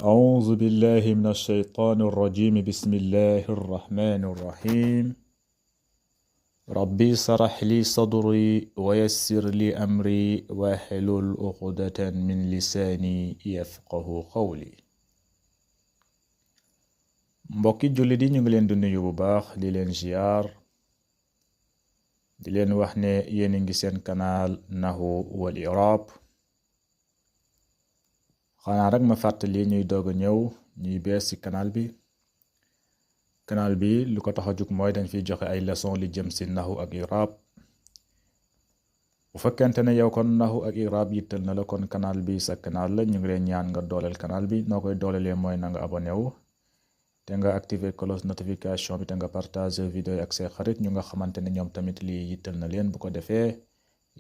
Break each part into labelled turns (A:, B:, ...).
A: أعوذ بالله من الشيطان الرجيم بسم الله الرحمن الرحيم ربي اشرح لي صدري ويسر لي أمري واحلل عقدة من لساني يفقه قولي mbokki jullit yi ñu ngi leen di nuyu bu baax di leen ziar di leen wax ne yéen a ngi seen kanaal Nahwu wal I'rab xanaa rek ma fàttali ñuy doog a ñëw ñuy bees ci canal bi lu ko tax a jug mooy dañ fiy joxe ay leçon li jëm ci Nahwu ak I'rab bu fekkente ne yow kon Nahwu ak I'rab yittal na la kon canal bi sa canal la ñu ngi leen ñaan nga dooleel canal bi noo koy doolelee mooy na nga abonné wu te nga activer cloche notification bi te nga partager vidéo yi ak say xarit ñu nga xamante ne ñoom tamit lii yittal na leen bu ko defee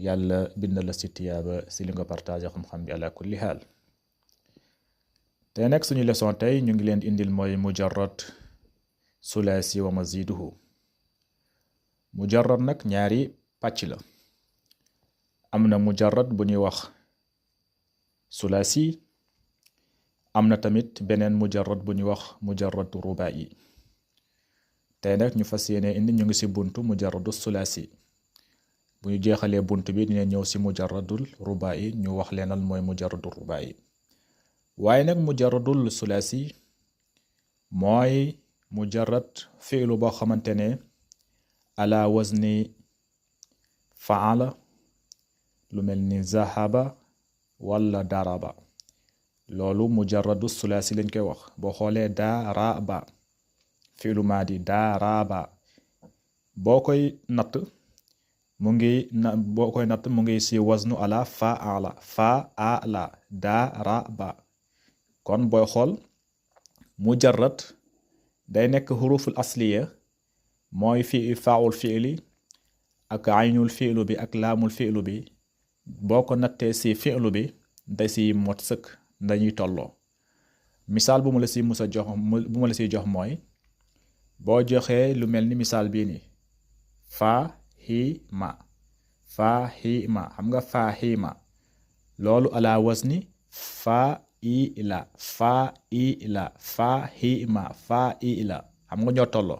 A: yàlla bind la ci tiyaaba ci li nga partager xam-xam bi ala kulli haal te nekk suñu leçon tey ñu ngi leen indil mooy mujarrad sulaasi wa maziduhu mujarrad nag ñaari pàcc la am na mujarrad bu ñuy wax sulaasi am na tamit beneen mujarrad bu ñuy wax mujarrad rubaa'i tey nag ñu fas yéene indi ñu ngi ci buntu mujarradu sulaasi bu ñu jeexalee buntu bi dina ñëw ci mujarradul rubaa'i ñu wax leenal mooy mujarradu rubaa'i waaye nag mujarradul sulaasi mooy mujarrad fi'lu boo xamante ne ala wazni fa'ala lu mel ni zahaba wala daraba loolu mujarradu sulaasi lañ koy wax boo xoolee daraba fi'lu maadi daraba boo koy natt mu ngi ci waznu ala fa'ala daraba kon booy xool mujarrad day nekk huruful asliya mooy fi faa'ul fi'li ak aynul fi'lu bi ak laamul fi'lu bi boo ko nattee ci fi'lu bi day ci mot sëkk dañuy tolloo misaal bu ma la ci jox mooy boo joxee lu mel ni misaal bii ni fahima xam nga fahima loolu ala wazni fa'ila fahima xam nga ñoo tolloo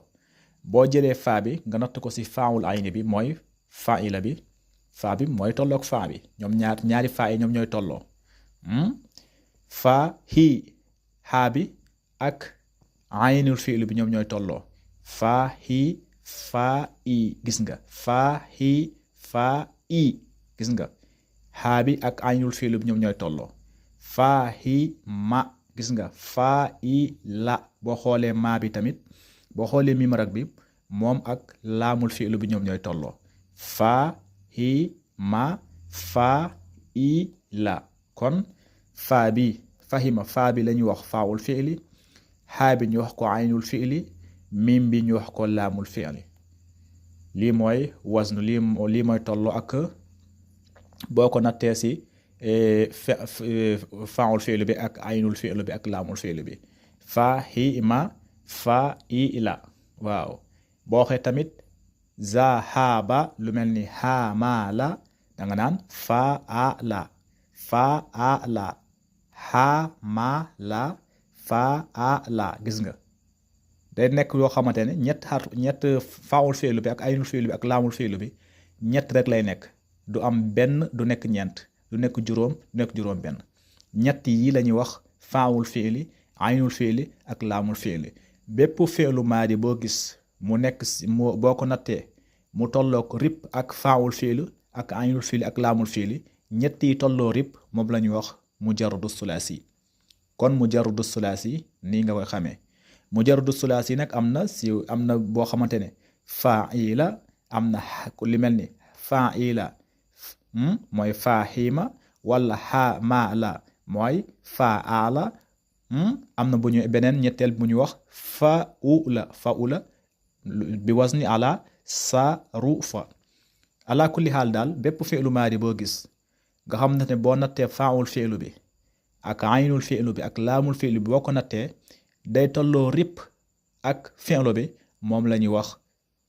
A: boo jëlee faa bi nga natt ko ci faa'ul ayni bi mooy fa'ila bi faa bi mooy tolloog faa bi ñoom ñaari faa yi ñoom ñooy tolloo haa bi ak aynul fi'l bi ñoom ñooy tolloo gis nga gis nga haa bi ak aynul fi'l bi ñoom ñooy tolloo fahima gis nga fa'ila boo xoolee maa bi tamit boo xoolee mim rak bi moom ak laamul fi'lu bi ñoom ñooy tolloo fahima fa'ila kon fahima faa bi la ñuy wax faa'ul fi'li haa bi ñu wax ko aynul fi'li mim bi ñu wax ko laamul fi'li lii mooy waznu lii mooy tolloo ak boo ko nattee ci faa'ul fi'lu bi ak aynul fi'lu bi ak laamul fi'lu bi fahima fa'ila waaw boo waxee tamit zahaba lu mel ni hamala danga naan fa'ala hamala fa'ala gis nga day nekk yoo xamante ne ñett faa'ul fi'lu bi ak aynul fi'lu bi ak laamul fi'lu bi ñett rek lay nekk du am benn du nekk ñeent du nekk juróom du nekk juróom benn ñett yi la ñuy wax faa'ul fi'li aynul fi'li ak laamul fi'li bépp fi'lu maadi boo gis mu nekk boo ko nattee mu tolloo ko rip ak faa'ul fi'li ak aynul fi'li ak laamul fi'li ñett yi tolloo rip moom la ñuy wax mujarradu sulaasi kon mujarradu sulaasi nii nga koy xamee mujarradu sulaasi nag am na boo xamante ne fa'ila am na li mel ni fa'ila mooy fahima wala hamala mooy fa'ala am na beneen ñetteel bu ñuy wax fa'ula bi wazni ala sarufa ala kulli xaal daal bépp fi'lu maadi boo gis nga xam ne boo nattee faa'ul fi'lu bi ak aynul fi'lu bi ak laamul fi'lu bi boo ko nattee day tolloo rip ak fi'lu bi moom la ñuy wax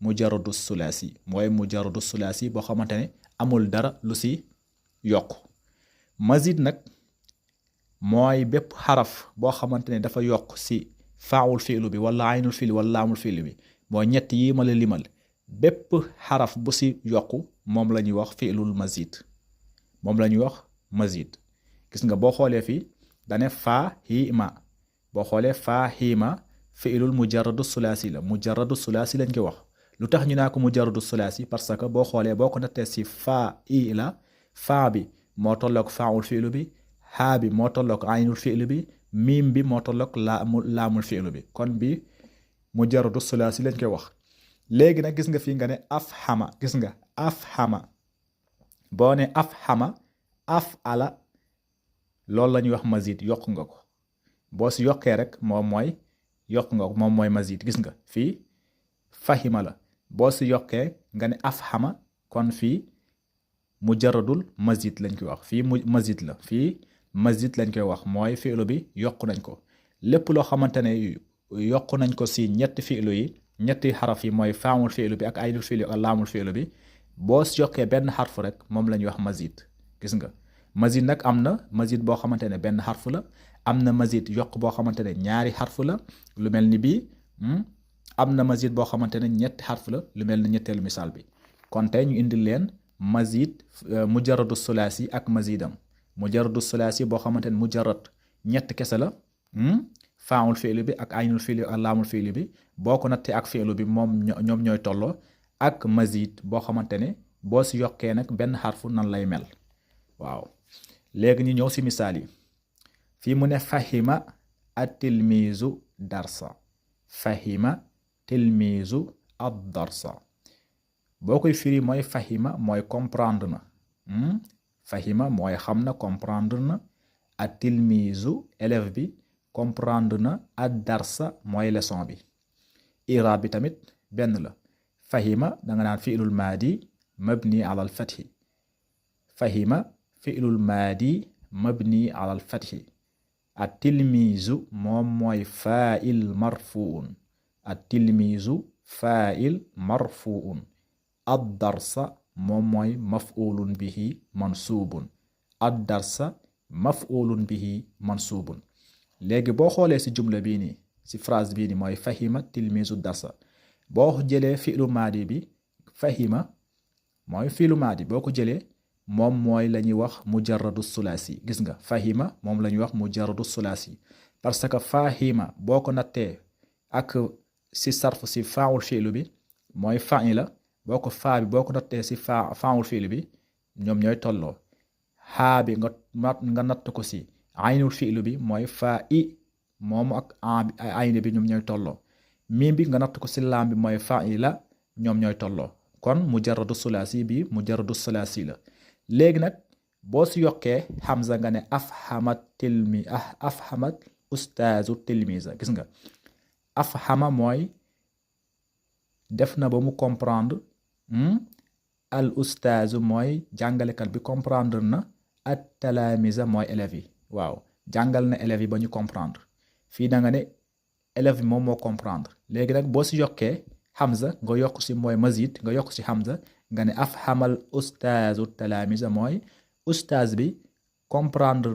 A: mujarradu sulaasi mooy mujarradu sulaasi boo xamante ne amul dara lu ci yokk mazid nag mooy bépp xaraf boo xamante ne dafa yokk si faawul fiilu bi wala aynul fiilu wala laamul fiilu bi mooy ñett yi ma la limal bépp xaraf bu si yokku moom la ñuy wax fiilul mazid moom la ñuy wax mazid gis nga boo xoolee fii dane faahima boo xoolee faahima fiilul mujarradu sulaasi la mujarradu sulaasi lañ koy wax lu tax ñu naa ko mujarradu sulaasi parce que boo xoolee boo ko nattee si faa i la faa bi moo tolloog faawul fiilu bi xaa bi moo tolloog aynul fiilu bi miim bi moo tolloog laamul fiilu bi kon bi mujarradu sulaasi lañ koy wax léegi nag gis nga fii nga ne af xama gis nga af xama boo ne af xama af ala loolu la ñuy wax mazid yokk nga ko boo si yokkee rek moom mooy yokk nga ko moom mooy mazid gis nga fii fahima la boo si yokkee nga ne af xama kon fii mujarradul mazid lañ koy wax fii mazid la fii mazid lañ koy wax mooy fiilu bi yokk nañ ko lépp loo xamante ne yokk nañ ko si ñetti fiilu yi ñetti xaraf yi mooy faamul fiilu bi ak aynul fiilu ak laamul fiilu bi boo si yokkee benn xarfu rek moom la ñuy wax mazid gis nga mazid nag am na mazid boo xamante ne benn xarfu la am na mazid yokk boo xamante ne ñaari xarfu la lu mel ni bii am na mazid boo xamante ne ñetti xarfu la lu mel ni ñetteelu misaal bi kon tey ñu indil leen mazid mujarradu sulaasi ak mazidam mujarradu sulaasi boo xamante ne mujarrad ñett kese la faamul fiilu bi ak aynul fiilu ak laamul fiilu bi boo ko nattee ak fiilu bi moom ñoom ñooy tolloo ak mazid boo xamante ne boo si yokkee nag benn xarfu nan lay mel waaw léegi ñu ñëw si misaal yi fii mu ne fahima at tilmiizu darsa fahima tilmiizu ad darsa boo koy firi mooy fahima mooy comprendre na fahima mooy xam na comprendre na at tilmiizu élève bi comprendre na ad darsa mooy leçon bi iraab bi tamit benn la fahima danga naan fiilul maadi mabni ala al fathi fahima fiilul maadi mabni ala al fathi at tilmiizu moom mooy faail marfuun at tilmiizu faail marfuun ad darsa moom mooy maf'ulun bihi mansuubun ad darsa maf'ulun bihi mansuubun léegi boo xoolee si jumla bii nii si phrase bii nii mooy fahima tilmiizu darsa boo jëlee fiilu maadi bi fahima mooy fiilu maadi boo ko jëlee moom mooy la ñuy wax mujarradu sulaasi gis nga fahima moom la ñuy wax mujarradu sulaasi parce que fahima boo ko nattee ak si sarf si faawul fiilu bi mooy faila boo ko faa bi boo ko nattee si faawul fiilu bi ñoom ñooy tolloo xaa bi nga natt ko si aynul fiilu bi mooy faa i moom ak ayni bi ñoom ñooy tolloo miim bi nga natt ko si laam bi mooy faila ñoom ñooy tolloo kon mujarradu sulaasi bi mujarradu sulaasi la léegi nag boo si yokkee hamza nga ne afhamat ustaazu tilmisa gis nga afhama mooy def na ba mu comprendre al ustaazu mooy jàngalekat bi comprendre na at talaamisa mooy élèves yi waaw jàngal na élèves yi ba ñu comprendre fii da nga ne élève bi moom moo comprendre léegi nag boo si yokkee hamza nga yokk si mooy mazid nga yokk si hamza nga ne afhamal ustaazu talaamisa mooy ustaaz bi comprendre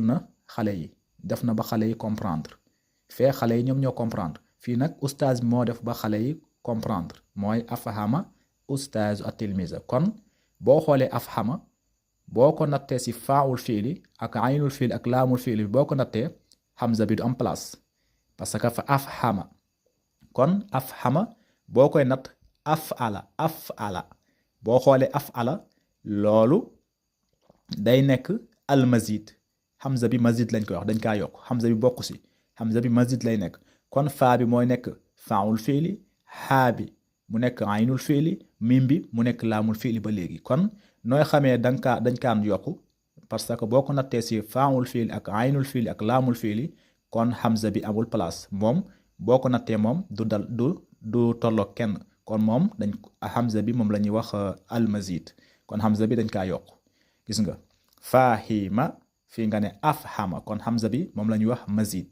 A: na xale yi def na ba xale yi comprendre fee xale yi ñoom ñoo comprendre fii nag ustaaz bi moo def ba xale yi comprendre mooy afhama ustaazu at-tilmisa kon boo xoolee afhama boo ko nattee si faawul fiili ak aynul fiili ak laamul fiili boo ko nattee hamza bi du am place parce que fa afhama kon afhama boo koy natt afala boo xoolee afala loolu day nekk al mazid hamza bi mazid lañ koy wax dañ kaa yokk hamza bi bokk si hamza bi mazid lay nekk kon faa bi mooy nekk faawul fiili xaa bi mu nekk aynul fiili mim bi mu nekk laamul fiili ba léegi kon nooy xamee dañ kaan yokku parce que boo ko nattee si faawul fiili ak aynul fiili ak laamul fiili kon hamza bi amul place moom boo ko nattee moom du tolloog kenn kon moom hamza bi moom la ñuy wax al mazid kon hamza bi dañ kaa yokk gis nga fahima fii nga ne afhama kon hamza bi moom la ñuy wax mazid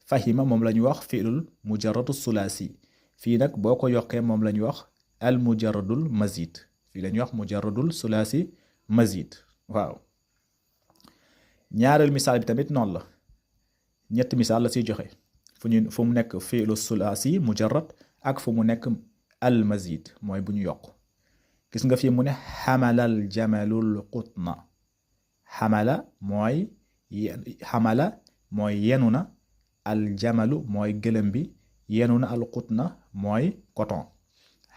A: fahima moom la ñuy wax fiilul mujarradu sulaasi fii nag boo ko yokkee moom la ñuy wax al mujarradul mazid fii la ñuy wax mujarradul sulaasi mazid waaw ñaareel misaal bi tamit noonu la ñetti misaal la siy joxe fu mu nekk fi'lu sulaasi mujarrad ak fu mu nekk al mazid mooy bu ñu yokk gis nga fii mu ne xamalal jamalul qutna xamala mooy yenu na al jamalu mooy gëlëm bi yenu na al qutna mooy coton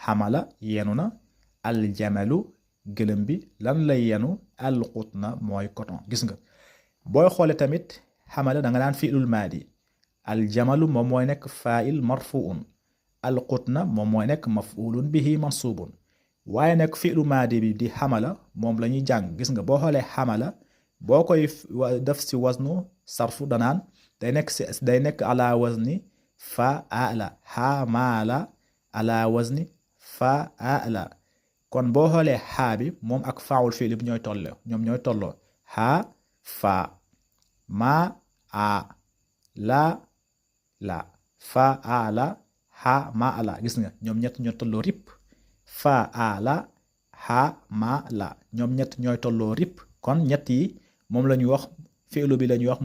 A: xamala yenu na al jamalu gëlëm bi lan lay yenu al qutna mooy coton gis nga booy xoole tamit xamala da nga daan fi'lul maadi al jamalu moom mooy nekk fa'il marfuun al qutna moom mooy nekk maf'ulun bihi mansubun waaye nag fi'lu maadi bi di xamala moom la ñuy jàng gis nga boo xoolee xamala boo koy def si wasnu sarfu danaan day nekk ala wazni fa'ala xamala ala wazni fa'ala kon boo xoolee xaa bi moom ak faawul fi'li bi ñooy tolloo xaa fa ma a la fa'ala xa ma la gis nga ñoom ñett ñoo tolloo rip fa'ala xa ma la ñoom ñett ñooy tolloo rip kon ñett yi moom la ñuy wax fi'lu bi la ñuy wax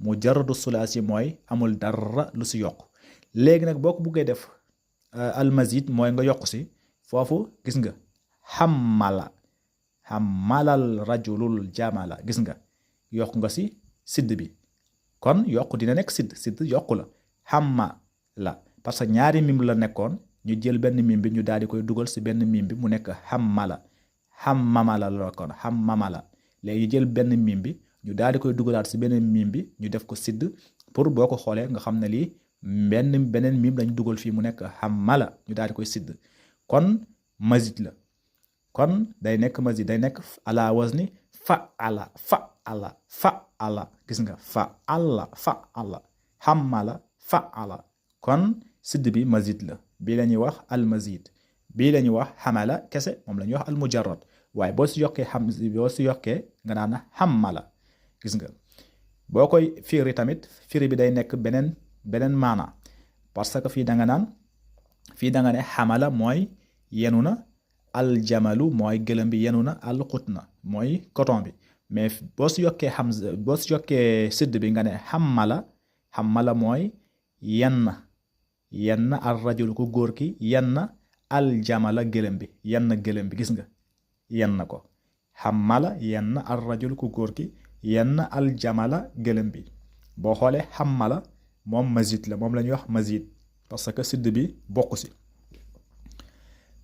A: mujarradu sulaasi mooy amul dara lu si yokk léegi nag boo ko buggee def almazid mooy nga yokk si foofu gis nga xamalal rajulul jamala gis nga yokk nga si sidd bi kon yokk dina nekk sidd yokku la xamma la parce que ñaari mim la nekkoon ñu jël benn mim bi ñu daal di koy dugal si benn mim bi mu nekk xammamala la kon xammamala léegi jël benn mim bi ñu daal di koy dugalaat si beneen mim bi ñu def ko sidd pour boo ko xoolee nga xam ne lii beneen mim lañu dugal fii mu nekk xammala ñu daal di koy sidd kon mazid la kon day nekk mazid day nekk ala wazni fa'ala gis nga fa'ala xammala fa'ala kon sidd bi mazid la bii la ñuy wax al mazid bii la ñuy wax xamala kese moom la ñuy wax al mujarrad waaye boo si yokkee nga naan xammala gis nga boo koy firi tamit firi bi day nekk beneen maana parce que fii da nga ne xamala mooy yenu na al jamalu mooy gëlëm bi yenu na al qutna mooy coton bi mais boo si yokkee sidd bi nga ne xammala mooy yenn al rajul ku góor ki yenn al jamala gëlëm bi gis nga yenn ko xammala yenn al rajul ku góor ki yenn al jamala gëlëm bi boo xoolee xammala moom mazid la moom la ñuy wax mazid parce que sidd bi bokk si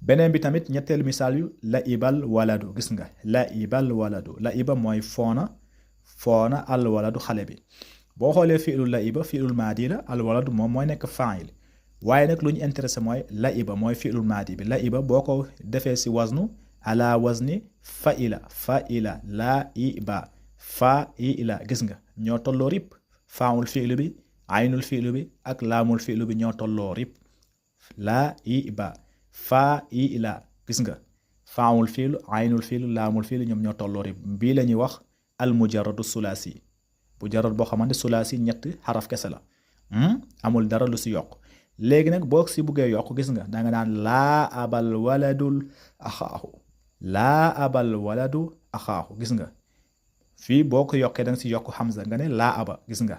A: beneen bi tamit ñetteelu misaal yu la ibal waladu gis nga la iba mooy foona al waladu xale bi boo xoolee fi'lul la iba fi'lul maadi la al waladu moom mooy nekk fa'il waaye nag lu ñu intéressé mooy la iba mooy fi'lul maadi bi la iba boo ko defee si wasnu ala wazni fa'ila la iba fa'ila gis nga ñoo tolloo rip faa'ul fi'lu bi aynul fi'lu bi ak laamul fi'lu bi ñoo tolloo rip la iba fa'ila gis nga faa'ul fi'lu aynul fi'lu laamul fi'lu ñoom ñoo tolloo rip bii la ñuy wax al mujarradu sulaasi mujarrad boo xamante sulaasi ñett xaraf kese la amul dara lu si yokk léegi nag boo si buggee yokk gis nga da nga naan laa abal waladu axaahu gis nga fii boo ko yokkee da nga si yokk hamza nga ne laa aba gis nga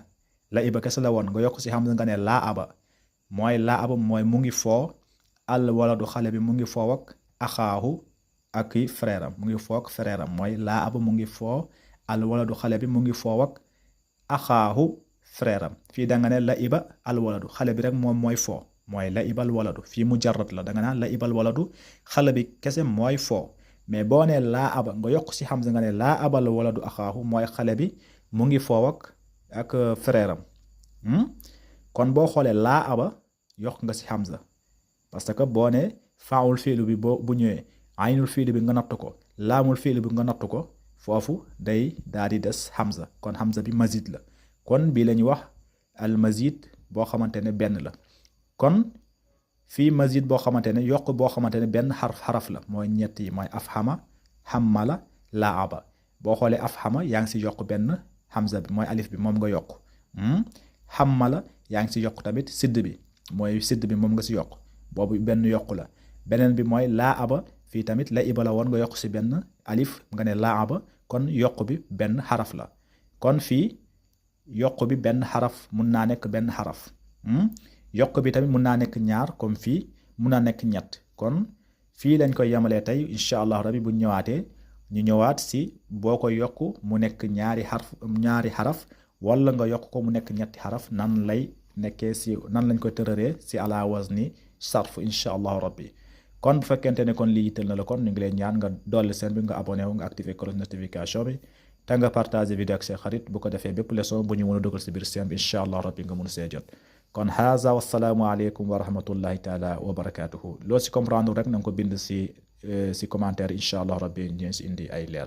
A: la iba kese la woon nga yokk si hamza nga ne laa aba mooy mu ngi foo al waladu xale bi mu ngi foo ak axaahu ak frère am mu ngi foo ak frère am mooy laa aba mu ngi foo al waladu xale bi mu ngi foo ak axaahu frère am fii da nga ne la iba al waladu xale bi rek moom mooy foo mooy la ibal waladu fii mujarrad la da nga naan la ibal waladu xale bi kese mooy foo mais boo ne laa aba nga yokk si hamza nga ne laa abal waladu axaahu mooy xale bi mu ngi foo ak frère am kon boo xoolee laa aba yokk nga si hamza parce que boo ne faawul fiilu bi bu ñëwee aynul fiilu bi nga natt ko laamul fiilu bi nga natt ko foofu day daal di des hamza kon hamza bi mazid la kon bii la ñuy wax al mazid boo xamante ne benn la kon fii mazid boo xamante ne yokk boo xamante ne benn xaraf la mooy ñett yi mooy afhama hammala laaba boo xoolee afhama yaa ngi si yokk benn hamza bi mooy alif bi moom nga yokk hammala yaa ngi si yokk tamit sidd bi mooy sidd bi moom nga si yokk boobu benn yokk la beneen bi mooy laaba fii tamit la iba la woon nga yokk si benn alif nga ne laaba kon yokk bi benn xaraf la kon fii yokk bi benn xaraf mun naa nekk benn xaraf yokk bi tamit mun naa nekk ñaar comme fii mun naa nekk ñett kon fii lañ koy yemalee tey incha allah rabbi bu ñëwaatee ñu ñëwaat si boo ko yokk mu nekk ñaari xaraf wala nga yokk ko mu nekk ñetti xaraf nan lay nekkee si nan lañ koy tërëree si ala wazni sarf incha allahu rabbi kon bu fekkente ne kon lii yitteel na la kon ñu ngi leen ñaan nga dolli seen bi nga abonné wu nga activé cloche notification bi te nga partagé vidéo ak seen xarit bu ko defee bépp leçon bu ñu mën a dugal si biir seen bi incha allah rabbi nga mun see jot kon haza wassalaamu aleykum wa rahmatullahi taala wa barakatuhu loo si comprendre rek na nga ko bind si commentaire incha allah rabbi ñu si indi ay leeral